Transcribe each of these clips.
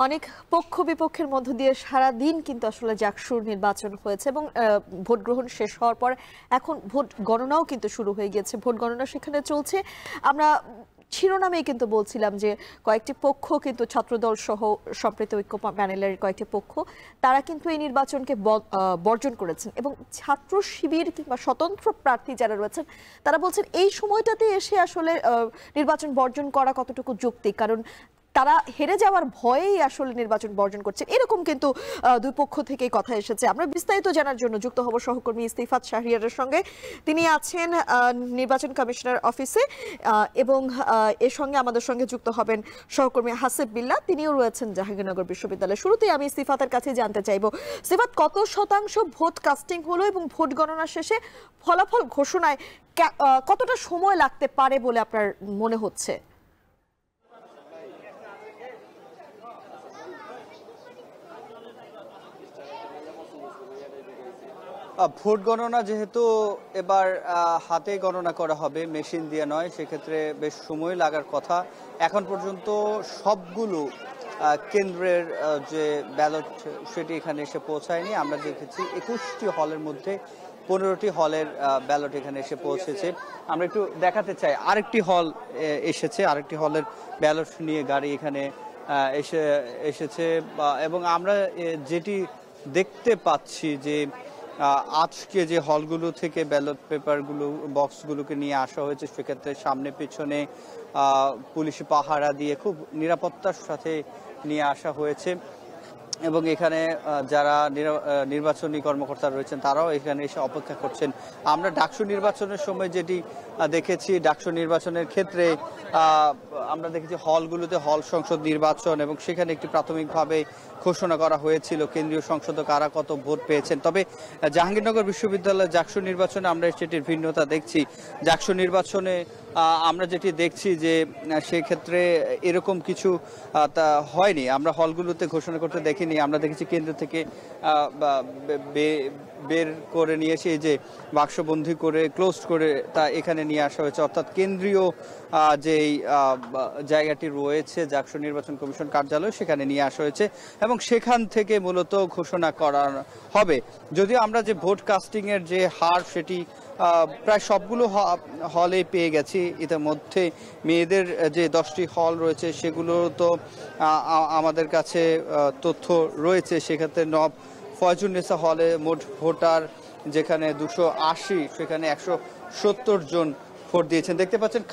অনেক পক্ষ বিপক্ষের মধ্য দিয়ে সারা দিন কিন্তু আসলে জাকসুর নির্বাচন হয়েছে এবং ভোট গ্রহণ শেষ হওয়ার পর এখন ভোট গণনাও কিন্তু শুরু হয়ে গিয়েছে। ভোট গণনা সেখানে চলছে। আমরা শিরোনামেই কিন্তু বলছিলাম যে কয়েকটি পক্ষ কিন্তু ছাত্রদল সহ সম্প্রীতি ঐক্য প্যানেলের কয়েকটি পক্ষ তারা কিন্তু এই নির্বাচনকে বর্জন করেছেন এবং ছাত্র শিবির কিংবা স্বতন্ত্র প্রার্থী যারা রয়েছেন তারা বলছেন এই সময়টাতে এসে আসলে নির্বাচন বর্জন করা কতটুকু যৌক্তিক, কারণ তারা হেরে যাওয়ার ভয়েই আসলে নির্বাচন বর্জন করছে। এরকম কিন্তু দুই পক্ষ থেকেই কথা এসেছে। আমরা বিস্তারিত জানার জন্য যুক্ত হব সহকর্মী ইস্তিফাত শাহরিয়ারের সঙ্গে। তিনি আছেন নির্বাচন কমিশনার অফিসে এবং এর সঙ্গে আমাদের সঙ্গে যুক্ত হবেন সহকর্মী হাসিব বিল্লাহ, তিনিও রয়েছেন জাহাঙ্গীরনগর বিশ্ববিদ্যালয়ে। শুরুতেই আমি ইস্তিফাতের কাছে জানতে চাইব, ইস্তিফাত, কত শতাংশ ভোট কাস্টিং হলো এবং ভোট গণনা শেষে ফলাফল ঘোষণায় কতটা সময় লাগতে পারে বলে আপনার মনে হচ্ছে? ভোট গণনা যেহেতু এবার হাতে গণনা করা হবে, মেশিন দিয়ে নয়, সেক্ষেত্রে বেশ সময় লাগার কথা। এখন পর্যন্ত সবগুলো কেন্দ্রের যে ব্যালট সেটি এখানে এসে পৌঁছায়নি। আমরা দেখেছি 21টি হলের মধ্যে 15টি হলের ব্যালট এখানে এসে পৌঁছেছে। আমরা একটু দেখাতে চাই, আরেকটি হল এসেছে, আরেকটি হলের ব্যালট নিয়ে গাড়ি এখানে এসেছে এবং আমরা যেটি দেখতে পাচ্ছি যে আজকে যে হলগুলো থেকে ব্যালট পেপারগুলো বক্সগুলোকে নিয়ে আসা হয়েছে, সেক্ষেত্রে সামনে পেছনে পুলিশি পাহারা দিয়ে খুব নিরাপত্তার সাথে নিয়ে আসা হয়েছে এবং এখানে যারা নির্বাচনী কর্মকর্তা রয়েছেন তারাও এখানে এসে অপেক্ষা করছেন। আমরা ডাকসু নির্বাচনের সময় যেটি দেখেছি, ডাকসু নির্বাচনের ক্ষেত্রে আমরা দেখেছি হলগুলোতে হল সংসদ নির্বাচন এবং সেখানে একটি প্রাথমিকভাবে ঘোষণা করা হয়েছিল কেন্দ্রীয় সংসদে কারা কত ভোট পেয়েছেন। তবে জাহাঙ্গীরনগর বিশ্ববিদ্যালয়ের জাকসু নির্বাচনে আমরা সেটির ভিন্নতা দেখছি। জাকসু নির্বাচনে আমরা যেটি দেখছি যে সেক্ষেত্রে এরকম কিছু তা হয়নি। আমরা হলগুলোতে ঘোষণা করতে দেখিনি। আমরা দেখেছি কেন্দ্র থেকে বের করে নিয়ে এসে যে বাক্সবন্দি করে ক্লোজ করে তা এখানে নিয়ে আসা হয়েছে, অর্থাৎ কেন্দ্রীয় যেই জায়গাটি রয়েছে জাকসু নির্বাচন কমিশন কার্যালয় সেখানে নিয়ে আসা হয়েছে এবং সেখান থেকে মূলত ঘোষণা করা হবে। যদিও আমরা যে ভোট কাস্টিং এর যে হার সেটি প্রায় সবগুলো হলে পেয়ে গেছি ইতিমধ্যে। মেয়েদের যে 10টি হল রয়েছে সেগুলো তো আমাদের কাছে তথ্য রয়েছে। সেক্ষেত্রে নব ফয়জুন্নেসা হলে মোট ভোটার যেখানে 280, সেখানে 170 জন ভোট দিয়েছেন। দেখতে পাচ্ছেন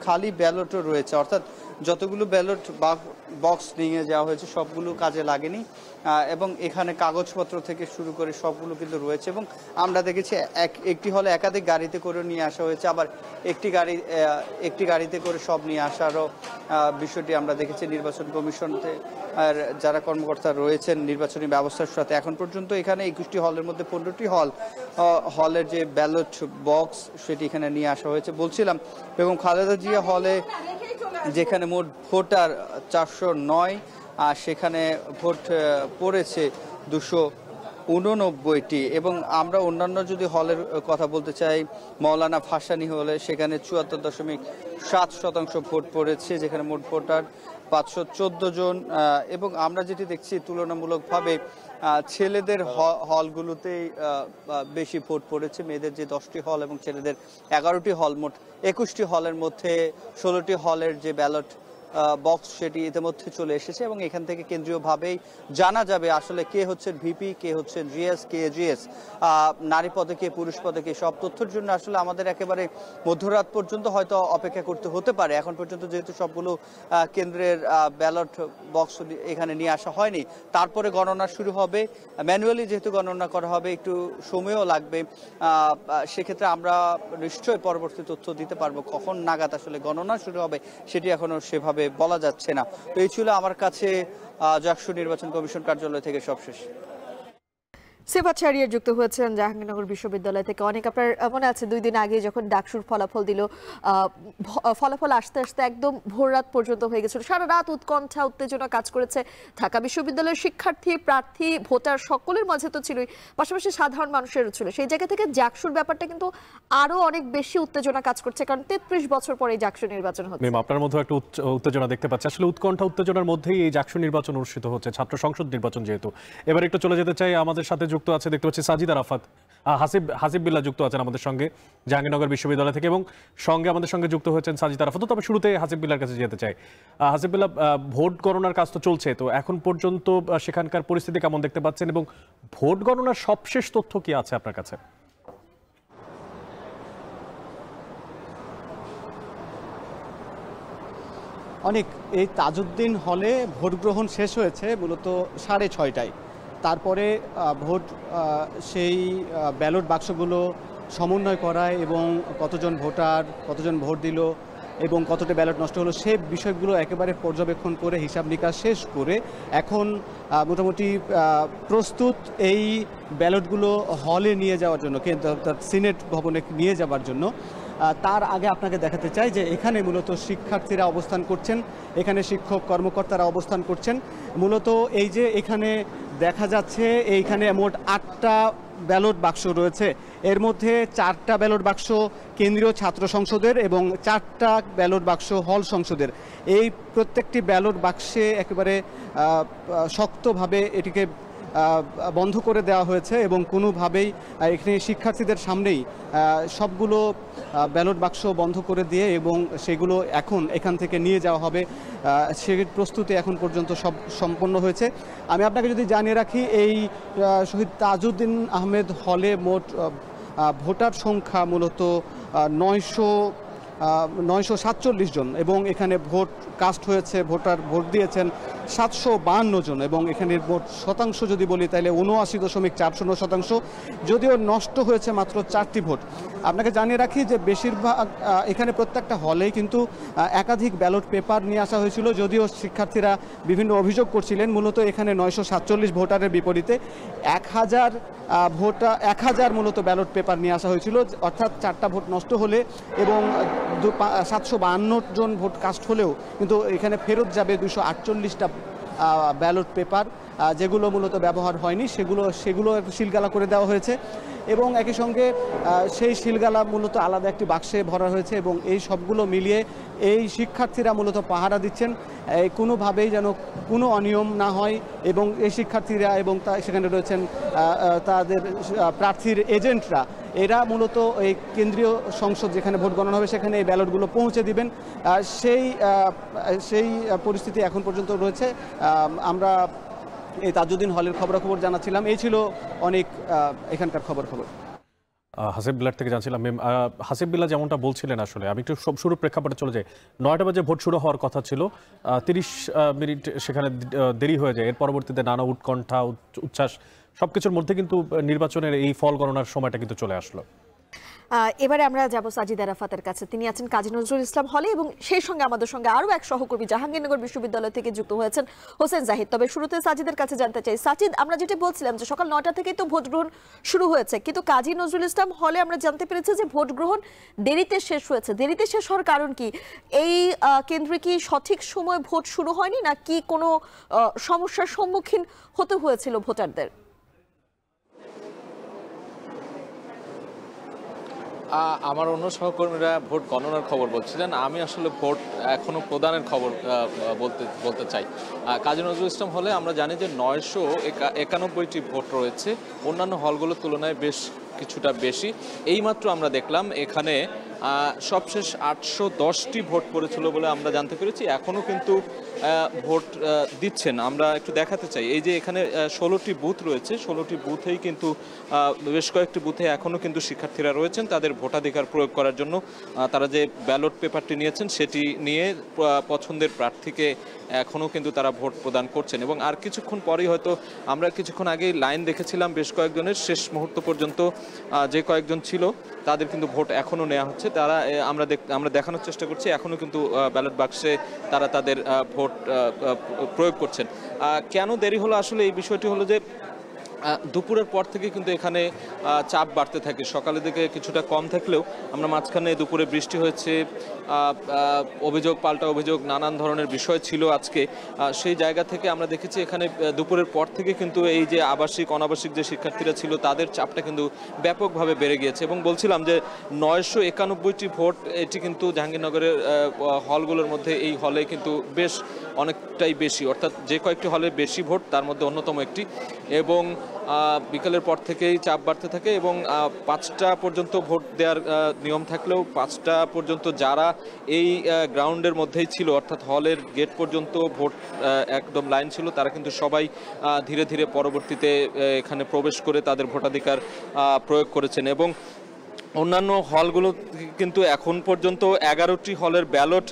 খালি ব্যালটও রয়েছে, অর্থাৎ যতগুলো ব্যালট বক্স নিয়ে যাওয়া হয়েছে সবগুলো কাজে লাগেনি এবং এখানে কাগজপত্র থেকে শুরু করে সবগুলো কিন্তু রয়েছে এবং আমরা দেখেছি একটি হলে একাধিক গাড়িতে করে নিয়ে আসা হয়েছে, আবার একটি গাড়িতে করে সব নিয়ে আসারও বিষয়টি আমরা দেখেছি। নির্বাচন কমিশন যারা কর্মকর্তা রয়েছেন নির্বাচনী ব্যবস্থার সাথে, এখন পর্যন্ত এখানে 21টি হলের মধ্যে 15টি হলের যে ব্যালট বক্স সেটি এখানে নিয়ে আসা হয়েছে। বলছিলাম বেগম খালেদা জিয়া হলে যেখানে মোট ভোটার 409 আর সেখানে ভোট পড়েছে 289টি এবং আমরা অন্যান্য যদি হলের কথা বলতে চাই, মৌলানা ভাসানী হলে সেখানে 74.7% ভোট পড়েছে, যেখানে মোট ভোটার 514 জন এবং আমরা যেটি দেখছি তুলনামূলকভাবে ছেলেদের হলগুলোতেই বেশি ভোট পড়েছে। মেয়েদের যে 10টি হল এবং ছেলেদের 11টি হল, মোট 21টি হলের মধ্যে 16টি হলের যে ব্যালট বক্স সেটি ইতিমধ্যে চলে এসেছে এবং এখান থেকে কেন্দ্রীয়ভাবেই জানা যাবে আসলে কে হচ্ছেন ভিপি, কে হচ্ছেন জিএস, কে জিএস, নারী পদে কে, পুরুষ পদে কে। সব তথ্যের জন্য আসলে আমাদের একেবারে মধ্যরাত পর্যন্ত হয়তো অপেক্ষা করতে হতে পারে। এখন পর্যন্ত যেহেতু সবগুলো কেন্দ্রের ব্যালট বক্স এখানে নিয়ে আসা হয়নি, তারপরে গণনা শুরু হবে। ম্যানুয়ালি যেহেতু গণনা করা হবে একটু সময়ও লাগবে। সেক্ষেত্রে আমরা নিশ্চয়ই পরবর্তী তথ্য দিতে পারবো। কখন নাগাদ আসলে গণনা শুরু হবে সেটি এখনো সেভাবে বলা যাচ্ছে না। তো এই ছিল আমার কাছে জাকসু নির্বাচন কমিশন কার্যালয় থেকে সবশেষ। সিফাত শাহরিয়ার যুক্ত হয়েছেন জাহাঙ্গীরনগর বিশ্ববিদ্যালয় থেকে। অনেক আপনার মনে আছে 2 দিন আগে যখন ডাকসুর ফলাফল দিল, ফলাফল আসতে আসতে একদম ভোর রাত পর্যন্ত হয়ে গেছিল। সারা রাত উৎকণ্ঠা উত্তেজনা কাজ করেছে ঢাকা বিশ্ববিদ্যালয়ের শিক্ষার্থী, প্রার্থী, ভোটার সকলের মাঝে তো ছিলই, পাশাপাশি সাধারণ মানুষেরও ছিল। সেই জায়গা থেকে জাকসুর ব্যাপারটা কিন্তু আরো অনেক বেশি উত্তেজনা কাজ করছে, কারণ 33 বছর পরে জাকসু নির্বাচন হচ্ছে। আপনার মধ্যে একটা উত্তেজনা দেখতে পাচ্ছি। আসলে উৎকণ্ঠা উত্তেজনার মধ্যেই এই জাকসু নির্বাচন অনুষ্ঠিত হচ্ছে, ছাত্র সংসদ নির্বাচন যেহেতু। এবার একটু চলে যেতে চাই, আমাদের সাথে যুক্ত আছে দেখতে পাচ্ছি সাজিদ আরাফাত, হাসিব বিল্লাহ যুক্ত আছেন আমাদের সঙ্গে জাহাঙ্গীরনগর বিশ্ববিদ্যালয় থেকে, এবং সঙ্গে আমাদের সঙ্গে যুক্ত হয়েছেন সাজিদ আরাফাত। তবে শুরুতে হাসিব বিল্লাহর কাছে যেতে চাই। হাসিব বিল্লাহ, ভোট গণনার কাজ তো চলছে, তো এখন পর্যন্ত সেখানকার পরিস্থিতি কেমন দেখতে পাচ্ছেন, এবং ভোট গণনার সবশেষ তথ্য কি আছে আপনার কাছে? অনেক এই তাজউদ্দিন হলে ভোট গ্রহণ শেষ হয়েছে মূলত 6:30টায়। তারপরে ভোট সেই ব্যালট বাক্সগুলো সমন্বয় করায় এবং কতজন ভোটার কতজন ভোট দিল এবং কতটা ব্যালট নষ্ট হলো সে বিষয়গুলো একেবারে পর্যবেক্ষণ করে হিসাব নিকাশ শেষ করে এখন মোটামুটি প্রস্তুত এই ব্যালটগুলো হলে নিয়ে যাওয়ার জন্য, সিনেট ভবনে নিয়ে যাওয়ার জন্য। তার আগে আপনাকে দেখাতে চাই যে এখানে মূলত শিক্ষার্থীরা অবস্থান করছেন, এখানে শিক্ষক কর্মকর্তারা অবস্থান করছেন। মূলত এই যে এখানে দেখা যাচ্ছে এইখানে মোট 8টা ব্যালট বাক্স রয়েছে, এর মধ্যে 4টা ব্যালট বাক্স কেন্দ্রীয় ছাত্র সংসদের এবং 4টা ব্যালট বাক্স হল সংসদের। এই প্রত্যেকটি ব্যালট বাক্সে একেবারে শক্তভাবে এটিকে বন্ধ করে দেওয়া হয়েছে এবং কোনোভাবেই এখানে শিক্ষার্থীদের সামনেই সবগুলো ব্যালট বাক্স বন্ধ করে দিয়ে এবং সেগুলো এখন এখান থেকে নিয়ে যাওয়া হবে, সে প্রস্তুতি এখন পর্যন্ত সব সম্পন্ন হয়েছে। আমি আপনাকে যদি জানিয়ে রাখি, এই শহীদ তাজউদ্দিন আহমেদ হলে মোট ভোটার সংখ্যা মূলত 947 জন এবং এখানে ভোট কাস্ট হয়েছে, ভোট দিয়েছেন 752 জন এবং এখানে ভোট শতাংশ যদি বলি তাহলে 79.40%, যদিও নষ্ট হয়েছে মাত্র 4টি ভোট। আপনাকে জানিয়ে রাখি যে বেশিরভাগ এখানে প্রত্যেকটা হলেই কিন্তু একাধিক ব্যালট পেপার নিয়ে আসা হয়েছিল, যদিও শিক্ষার্থীরা বিভিন্ন অভিযোগ করছিলেন। মূলত এখানে 947 ভোটারের বিপরীতে 1000 মূলত ব্যালট পেপার নিয়ে আসা হয়েছিল, অর্থাৎ 4টা ভোট নষ্ট হলে এবং 752 জন ভোট কাস্ট হলেও কিন্তু এখানে ফেরত যাবে 248টা ব্যালট পেপার, যেগুলো মূলত ব্যবহার হয়নি, সেগুলো একটু সিলগালা করে দেওয়া হয়েছে এবং একই সঙ্গে সেই সিলগালা মূলত আলাদা একটি বাক্সে ভরা হয়েছে এবং এই সবগুলো মিলিয়ে এই শিক্ষার্থীরা মূলত পাহারা দিচ্ছেন কোনোভাবেই যেন কোনো অনিয়ম না হয় এবং এই শিক্ষার্থীরা এবং সেখানে রয়েছেন তাদের প্রার্থীর এজেন্টরা, এরা মূলত এই কেন্দ্রীয় সংসদ যেখানে ভোট গণনা হবে সেখানে এই ব্যালটগুলো পৌঁছে দিবেন। সেই পরিস্থিতি এখন পর্যন্ত রয়েছে। আমরা এই তাজউদ্দিন হলের খবরাখবর জানাচ্ছিলাম। এই ছিল অনেক এখানকার খবর। হাসিব বিল্লাহ থেকে জানছিলাম। হাসিব বিল্লাহ যেমনটা বলছিলেন, আসলে আমি একটু শুরু প্রেক্ষাপটে চলে যাই। 9টা বাজে ভোট শুরু হওয়ার কথা ছিল, 30 মিনিট সেখানে দেরি হয়ে যায়। এর পরবর্তীতে নানা উৎকণ্ঠা উচ্ছ্বাস সবকিছুর মধ্যে কিন্তু নির্বাচনের এই ফল গণনার সময়টা কিন্তু চলে আসলো। এবারে আমরা যাব সাজিদ আরাফাতের কাছে। তিনি আছেন কাজী নজরুল ইসলাম হলে এবং সেই সঙ্গে আমাদের সঙ্গে আরো এক সহকর্মী জাহাঙ্গীরনগর বিশ্ববিদ্যালয় থেকে যুক্ত হয়েছেন হোসেন জাহিদ। তবে শুরুতে সাজিদের কাছে জানতে চাই, সাজিদ, আমরা যেটা বলছিলাম যে সকাল 9টা থেকেই তো ভোট গ্রহণ শুরু হয়েছে, কিন্তু কাজী নজরুল ইসলাম হলে আমরা জানতে পেরেছি যে ভোট গ্রহণ দেরিতে শেষ হয়েছে। দেরিতে শেষ হওয়ার কারণ কি? এই কেন্দ্রে কি সঠিক সময় ভোট শুরু হয়নি, না কি কোনো সমস্যার সম্মুখীন হতে হয়েছিল ভোটারদের? আমার অন্য সহকর্মীরা ভোট গণনার খবর বলছিলেন, আমি আসলে ভোট এখনো প্রদানের খবর বলতে চাই। কাজী নজরুল ইসলাম হলে আমরা জানি যে 991টি ভোট রয়েছে, অন্যান্য হলগুলোর তুলনায় বেশ কিছুটা বেশি। এইমাত্র আমরা দেখলাম এখানে সবশেষ 810টি ভোট পড়েছিল বলে আমরা জানতে পেরেছি। এখনও কিন্তু ভোট দিচ্ছেন। আমরা একটু দেখাতে চাই, এই যে এখানে 16টি বুথ রয়েছে, 16টি বুথেই কিন্তু বেশ কয়েকটি বুথে এখনও কিন্তু শিক্ষার্থীরা রয়েছেন তাদের ভোটাধিকার প্রয়োগ করার জন্য। তারা যে ব্যালট পেপারটি নিয়েছেন সেটি নিয়ে পছন্দের প্রার্থীকে এখনও কিন্তু তারা ভোট প্রদান করছেন এবং আর কিছুক্ষণ পরেই হয়তো, আমরা কিছুক্ষণ আগেই লাইন দেখেছিলাম বেশ কয়েকজনের, শেষ মুহূর্ত পর্যন্ত যে কয়েকজন ছিল তাদের কিন্তু ভোট এখনও নেওয়া হচ্ছে। তারা আমরা দেখানোর চেষ্টা করছি এখনও কিন্তু ব্যালট বাক্সে তারা তাদের ভোট প্রয়োগ করছেন। কেন দেরি হলো আসলে এই বিষয়টি হলো যে দুপুরের পর থেকে কিন্তু এখানে চাপ বাড়তে থাকে। সকালের দিকে কিছুটা কম থাকলেও আমরা মাঝখানে দুপুরে বৃষ্টি হয়েছে, অভিযোগ পাল্টা অভিযোগ, নানান ধরনের বিষয় ছিল আজকে। সেই জায়গা থেকে আমরা দেখেছি এখানে দুপুরের পর থেকে কিন্তু এই যে আবাসিক অনাবাসিক যে শিক্ষার্থীরা ছিল তাদের চাপটা কিন্তু ব্যাপকভাবে বেড়ে গিয়েছে। এবং বলছিলাম যে 991টি ভোট, এটি কিন্তু জাহাঙ্গীরনগরের হলগুলোর মধ্যে এই হলে কিন্তু বেশ অনেকটাই বেশি, অর্থাৎ যে কয়েকটি হলে বেশি ভোট তার মধ্যে অন্যতম একটি। এবং বিকালের পর থেকেই চাপ বাড়তে থাকে এবং 5টা পর্যন্ত ভোট দেওয়ার নিয়ম থাকলেও 5টা পর্যন্ত যারা এই গ্রাউন্ডের মধ্যেই ছিল, অর্থাৎ হলের গেট পর্যন্ত ভোট একদম লাইন ছিল, তারা কিন্তু সবাই ধীরে ধীরে পরবর্তীতে এখানে প্রবেশ করে তাদের ভোটাধিকার প্রয়োগ করেছেন। এবং অন্যান্য হলগুলো কিন্তু এখন পর্যন্ত 11টি হলের ব্যালট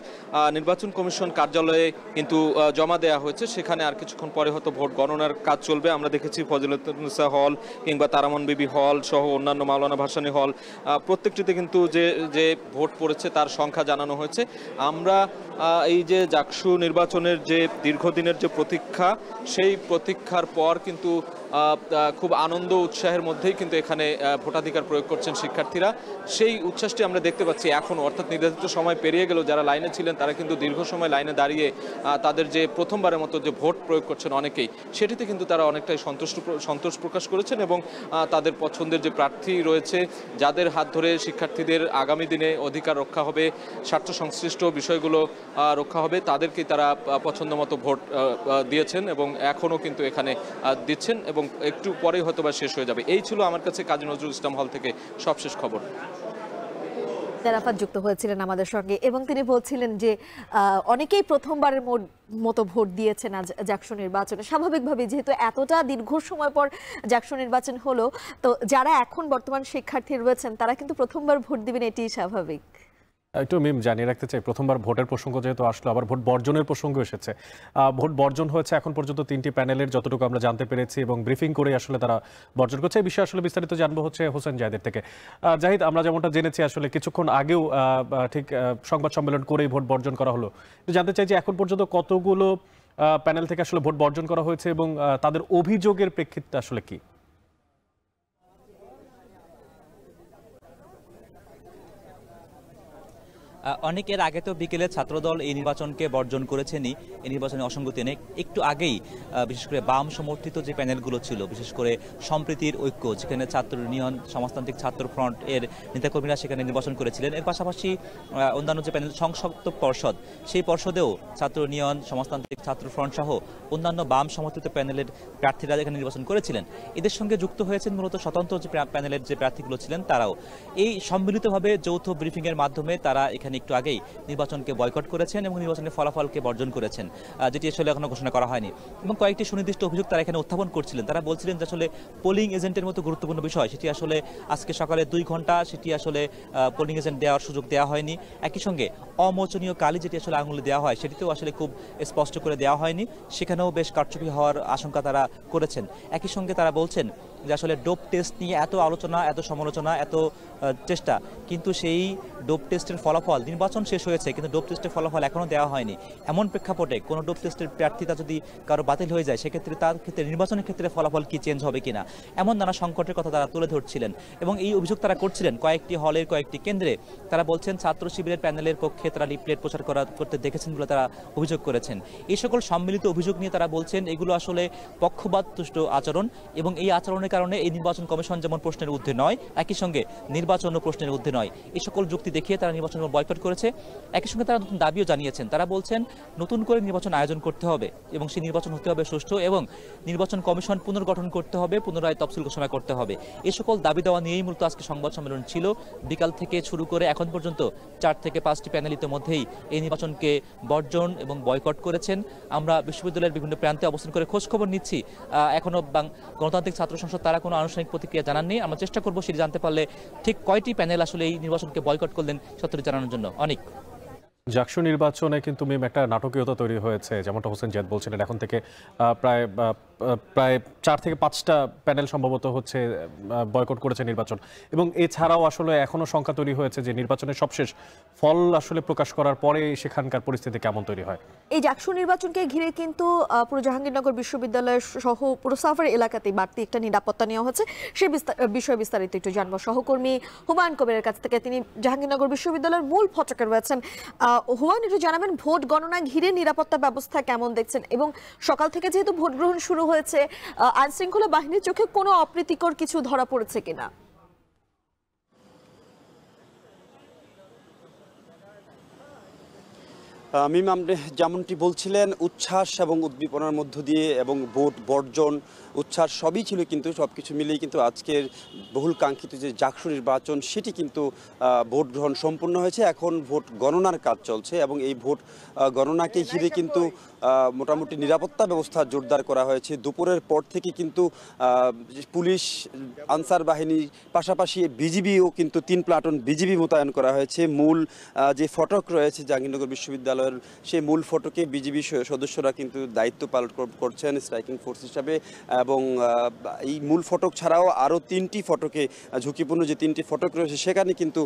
নির্বাচন কমিশন কার্যালয়ে কিন্তু জমা দেওয়া হয়েছে। সেখানে আর কিছুক্ষণ পরে হয়তো ভোট গণনার কাজ চলবে। আমরা দেখেছি ফজিলাতুন্নেসা হল কিংবা তারামন বিবি হল সহ অন্যান্য মাওলানা ভাসানী হল, প্রত্যেকটিতে কিন্তু যে ভোট পড়েছে তার সংখ্যা জানানো হয়েছে। আমরা এই যে জাকসু নির্বাচনের যে দীর্ঘদিনের যে প্রতীক্ষা, সেই প্রতীক্ষার পর কিন্তু খুব আনন্দ উৎসাহের মধ্যেই কিন্তু এখানে ভোটাধিকার প্রয়োগ করছেন শিক্ষার্থীরা। সেই উচ্ছ্বাসটি আমরা দেখতে পাচ্ছি এখনও, অর্থাৎ নির্ধারিত সময় পেরিয়ে গেল। যারা লাইনে ছিলেন তারা কিন্তু দীর্ঘ সময় লাইনে দাঁড়িয়ে তাদের যে প্রথমবারের মতো যে ভোট প্রয়োগ করছেন অনেকেই, সেটিতে কিন্তু তারা অনেকটাই সন্তোষ প্রকাশ করেছেন। এবং তাদের পছন্দের যে প্রার্থী রয়েছে, যাদের হাত ধরে শিক্ষার্থীদের আগামী দিনে অধিকার রক্ষা হবে, স্বার্থ সংশ্লিষ্ট বিষয়গুলো রক্ষা হবে, তাদেরকেই তারা পছন্দ মতো ভোট দিয়েছেন এবং এখনও কিন্তু এখানে দিচ্ছেন এবং একটু পরেই হয়তো বা শেষ হয়ে যাবে। এই ছিল আমার কাছে কাজী নজরুল ইসলাম হল থেকে সবশেষ খবর। আরাফাত যুক্ত হয়েছিলেন আমাদের সঙ্গে এবং তিনি বলছিলেন যে অনেকেই প্রথমবারের মতো ভোট দিয়েছেন আজ জাকসু নির্বাচনে। স্বাভাবিকভাবে যেহেতু এতটা দীর্ঘ সময় পর জাকসু নির্বাচন হলো, তো যারা এখন বর্তমান শিক্ষার্থী রয়েছেন তারা কিন্তু প্রথমবার ভোট দিবেন, এটি স্বাভাবিক। একটু মিম জানিয়ে রাখতে চাই, প্রথমবার ভোটের প্রসঙ্গ যেহেতু আসলো, আবার ভোট বর্জনের প্রসঙ্গ এসেছে। ভোট বর্জন হয়েছে এখন পর্যন্ত 3টি প্যানেলের, যতটুকু আমরা জানতে পেরেছি, এবং ব্রিফিং করে আসলে তারা বর্জন করছে। এই বিষয়ে আসলে বিস্তারিত জানবো হচ্ছে হোসেন জাহিদের থেকে। জাহিদ, আমরা যেমনটা জেনেছি আসলে কিছুক্ষণ আগেও ঠিক সংবাদ সম্মেলন করেই ভোট বর্জন করা হলো। জানতে চাই যে এখন পর্যন্ত কতগুলো প্যানেল থেকে আসলে ভোট বর্জন করা হয়েছে এবং তাদের অভিযোগের প্রেক্ষিতে আসলে কি? অনেকের আগে তো বিকেলে ছাত্রদল এই নির্বাচনকে বর্জন করেছেনই, এই নির্বাচনে অসঙ্গতি নেই। একটু আগেই বিশেষ করে বাম সমর্থিত যে প্যানেলগুলো ছিল, বিশেষ করে সম্প্রীতির ঐক্য, যেখানে ছাত্র ইউনিয়ন, সমাজতান্ত্রিক ছাত্র ফ্রন্ট এর নেতাকর্মীরা সেখানে নির্বাচন করেছিলেন। এর পাশাপাশি অন্যান্য যে প্যানেল সংসদ পর্ষদ, সেই পর্ষদেও ছাত্র ইউনিয়ন, সমাজতান্ত্রিক ছাত্র ফ্রন্ট সহ অন্যান্য বাম সমর্থিত প্যানেলের প্রার্থীরা এখানে নির্বাচন করেছিলেন। এদের সঙ্গে যুক্ত হয়েছেন মূলত স্বতন্ত্র যে প্যানেলের যে প্রার্থীগুলো ছিলেন তারাও। এই সম্মিলিতভাবে যৌথ ব্রিফিংয়ের মাধ্যমে তারা এখানে একটু আগেই নির্বাচনকে বয়কট করেছেন এবং নির্বাচনের ফলাফলকে বর্জন করেছেন, যেটি আসলে এখনো ঘোষণা করা হয়নি। এবং কয়েকটি সুনির্দিষ্ট অভিযোগ তারা এখানে উত্থাপন করছিলেন। তারা বলছিলেন যে আসলে পোলিং এজেন্টের মতো গুরুত্বপূর্ণ বিষয়, সেটি আসলে আজকে সকালে 2 ঘন্টা সেটি আসলে পোলিং এজেন্ট দেওয়ার সুযোগ দেওয়া হয়নি। একই সঙ্গে অমোচনীয় কালি যেটি আসলে আঙুলে দেওয়া হয়, সেটিতেও আসলে খুব স্পষ্ট করে দেওয়া হয়নি, সেখানেও বেশ কারচুপি হওয়ার আশঙ্কা তারা করেছেন। একই সঙ্গে তারা বলছেন যে আসলে ডোপ টেস্ট নিয়ে এত আলোচনা, এত সমালোচনা, এত চেষ্টা, কিন্তু সেই ডোপ টেস্টের ফলাফল, নির্বাচন শেষ হয়েছে কিন্তু ডোপ টেস্টের ফলাফল এখনও দেওয়া হয়নি। এমন প্রেক্ষাপটে কোনো ডোপ টেস্টের প্রার্থীতা যদি কারো বাতিল হয়ে যায়, সেক্ষেত্রে তার ক্ষেত্রে নির্বাচনের ক্ষেত্রে ফলাফল কি চেঞ্জ হবে কিনা, এমন নানা সংকটের কথা তারা তুলে ধরছিলেন। এবং এই অভিযোগ তারা করছিলেন কয়েকটি হলের কয়েকটি কেন্দ্রে। তারা বলছেন ছাত্র শিবিরের প্যানেলের পক্ষে তারা লিফলেট প্রচার করতে দেখেছেন বলে তারা অভিযোগ করেছেন। এই সকল সম্মিলিত অভিযোগ নিয়ে তারা বলছেন এগুলো আসলে পক্ষপাতদুষ্ট আচরণ এবং এই আচরণের কারণে এই নির্বাচন কমিশন যেমন প্রশ্নের ঊর্ধ্বে নয়, একই সঙ্গে নির্বাচনও প্রশ্নের ঊর্ধ্বে নয়। এই সকল যুক্তি দেখিয়ে তারা নির্বাচন বয়কট করেছে। একই সঙ্গে তারা নতুন দাবিও জানিয়েছেন। তারা বলছেন নতুন করে নির্বাচন আয়োজন করতে হবে এবং সেই নির্বাচন হতে হবে সুষ্ঠু এবং নির্বাচন কমিশন পুনর্গঠন করতে হবে, পুনরায় তফসিল ঘোষণা করতে হবে। এই সকল দাবি দেওয়া নিয়েই মূলত আজকে সংবাদ সম্মেলন ছিল। বিকাল থেকে শুরু করে এখন পর্যন্ত 4 থেকে 5টি প্যানেল ইতিমধ্যেই এই নির্বাচনকে বর্জন এবং বয়কট করেছেন। আমরা বিশ্ববিদ্যালয়ের বিভিন্ন প্রান্তে অবস্থান করে খোঁজ খবর নিচ্ছি। এখনো গণতান্ত্রিক ছাত্র সংসদ তারা কোনো আনুষ্ঠানিক প্রতিক্রিয়া জানাননি। আমরা চেষ্টা করবো সেটি জানতে পারলে ঠিক কয়টি প্যানেল আসলে এই নির্বাচনকে বয়কট করলেন সত্যি জানানোর জন্য। অনেক জাকসু নির্বাচনে কিন্তু মিম একটা নাটকীয়তা তৈরি হয়েছে, যেমনটা হোসেন জিয়াদ বলছিলেন। এখন থেকে প্রায় প্রায় 4 থেকে 5টা প্যানেল সম্ভবত হচ্ছে বয়কট করেছে নির্বাচন, এবং এছাড়াও আসলে এখনো শঙ্কা তৈরি হয়েছে যে নির্বাচনের সবশেষ ফল আসলে প্রকাশ করার পরে সেখানকার পরিস্থিতি কেমন তৈরি হয়। এই জাকসু নির্বাচনকে ঘিরে কিন্তু পুরো জাহাঙ্গীরনগর বিশ্ববিদ্যালয় সহ পুরো সাভার এলাকাতেই বাড়তি একটা নিরাপত্তা নেওয়া হচ্ছে। সে বিষয়ে বিস্তারিত একটু জানবো সহকর্মী হুমায়ুন কবিরের কাছ থেকে। তিনি জাহাঙ্গীরনগর বিশ্ববিদ্যালয়ের মূল ফটকে রয়েছেন। হুমায়ুন, একটু জানাবেন ভোট গণনা ঘিরে নিরাপত্তা ব্যবস্থা কেমন দেখছেন, এবং সকাল থেকে যেহেতু ভোট গ্রহণ শুরু হয়েছে, আইন শৃঙ্খলা বাহিনীর চোখে কোনো অপ্রীতিকর কিছু ধরা পড়েছে কিনা? মিম, আপনি যেমনটি বলছিলেন, উচ্ছ্বাস এবং উদ্দীপনার মধ্য দিয়ে এবং ভোট বর্জন উচ্ছ্বাস সবই ছিল, কিন্তু সব কিছু মিলিয়ে কিন্তু আজকের বহুল কাঙ্ক্ষিত যে জাকসু নির্বাচন সেটি কিন্তু ভোট গ্রহণ সম্পূর্ণ হয়েছে। এখন ভোট গণনার কাজ চলছে এবং এই ভোট গণনাকে ঘিরে কিন্তু মোটামুটি নিরাপত্তা ব্যবস্থা জোরদার করা হয়েছে। দুপুরের পর থেকে কিন্তু পুলিশ, আনসার বাহিনীর পাশাপাশি বিজিবিও কিন্তু 3 প্লাটুন বিজিবি মোতায়েন করা হয়েছে। মূল যে ফটক রয়েছে জাহাঙ্গীরনগর বিশ্ববিদ্যালয়ের, সেই মূল ফটকে বিজিবি সদস্যরা কিন্তু দায়িত্ব পালন করছেন স্ট্রাইকিং ফোর্স হিসাবে। এবং এই মূল ফটক ছাড়াও আরও 3টি ফটকে, ঝুঁকিপূর্ণ যে 3টি ফটক রয়েছে সেখানে কিন্তু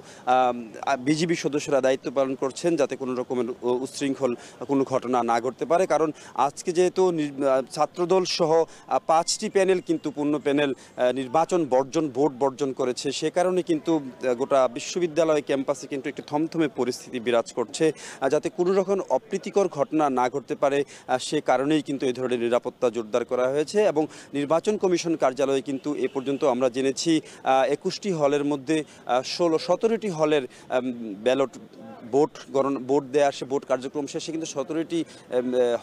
বিজিবি সদস্যরা দায়িত্ব পালন করছেন যাতে কোনো রকমের উচ্ছৃঙ্খল কোনো ঘটনা না ঘটতে পারে। কারণ আজকে যেহেতু ছাত্রদল সহ 5টি প্যানেল কিন্তু পূর্ণ প্যানেল নির্বাচন বর্জন, ভোট বর্জন করেছে, সে কারণে কিন্তু গোটা বিশ্ববিদ্যালয় ক্যাম্পাসে কিন্তু একটি থমথমে পরিস্থিতি বিরাজ করছে, যাতে কোনো রকম অপ্রীতিকর ঘটনা না ঘটতে পারে সে কারণেই কিন্তু এই ধরনের নিরাপত্তা জোরদার করা হয়েছে। এবং নির্বাচন কমিশন কার্যালয়ে কিন্তু এ পর্যন্ত আমরা জেনেছি 21টি হলের মধ্যে 17টি হলের ব্যালট ভোট দেওয়া, সে ভোট কার্যক্রম শেষে কিন্তু 17টি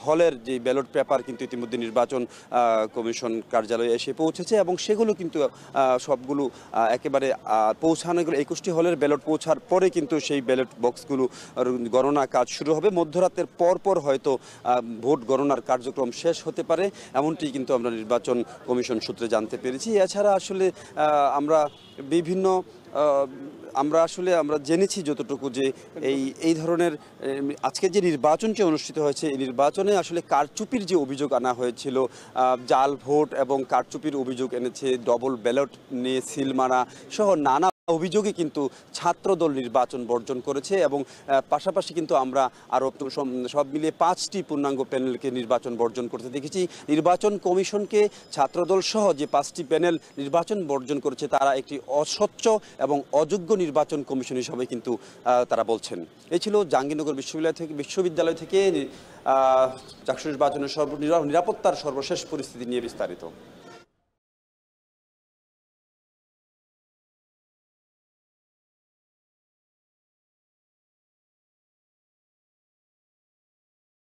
হলের যে ব্যালট পেপার কিন্তু ইতিমধ্যে নির্বাচন কমিশন কার্যালয়ে এসে পৌঁছেছে এবং সেগুলো কিন্তু সবগুলো একেবারে পৌঁছানো গেলে 21টি হলের ব্যালট পৌঁছার পরে কিন্তু সেই ব্যালট বক্সগুলো গণনা কাজ শুরু হবে। মধ্যরাতের পর হয়তো ভোট গণনার কার্যক্রম শেষ হতে পারে, এমনটি কিন্তু আমরা নির্বাচন কমিশন সূত্রে জানতে পেরেছি। এছাড়া আসলে আমরা জেনেছি যতটুকু যে এই ধরনের আজকে যে নির্বাচনটি অনুষ্ঠিত হয়েছে, এই নির্বাচনে আসলে কারচুপির যে অভিযোগ আনা হয়েছিল, জাল ভোট এবং কারচুপির অভিযোগ এনেছে, ডবল ব্যালট নিয়ে সিল মারা সহ নানা অভিযোগে কিন্তু ছাত্রদল নির্বাচন বর্জন করেছে। এবং পাশাপাশি কিন্তু আমরা আরও সব মিলিয়ে 5টি পূর্ণাঙ্গ প্যানেলকে নির্বাচন বর্জন করতে দেখেছি। নির্বাচন কমিশনকে ছাত্রদল সহ যে 5টি প্যানেল নির্বাচন বর্জন করেছে তারা একটি অস্বচ্ছ এবং অযোগ্য নির্বাচন কমিশন হিসাবে কিন্তু তারা বলছেন। এই ছিল জাহাঙ্গীরনগর বিশ্ববিদ্যালয় থেকে জাকসু নির্বাচনের নিরাপত্তার সর্বশেষ পরিস্থিতি নিয়ে বিস্তারিত।